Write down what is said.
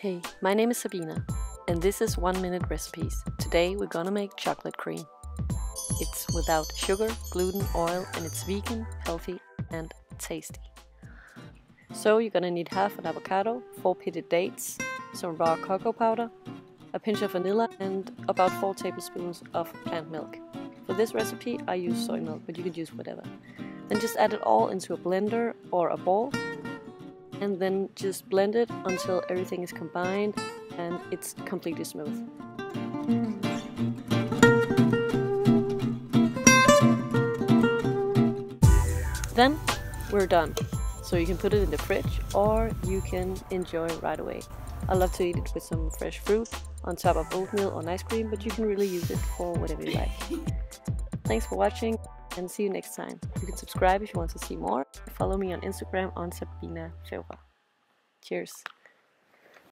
Hey, my name is Sabina, and this is 1 Minute Recipes. Today we're gonna make chocolate cream. It's without sugar, gluten, oil, and it's vegan, healthy, and tasty. So you're gonna need half an avocado, 4 pitted dates, some raw cocoa powder, a pinch of vanilla, and about 4 tablespoons of plant milk. For this recipe I use soy milk, but you could use whatever. Then just add it all into a blender or a bowl, and then just blend it until everything is combined and it's completely smooth. Then we're done. So you can put it in the fridge or you can enjoy it right away. I love to eat it with some fresh fruit on top of oatmeal or ice cream, but you can really use it for whatever you like. Thanks for watching and see you next time. You can subscribe if you want to see more. Follow me on Instagram on Sabina Feurer. Cheers.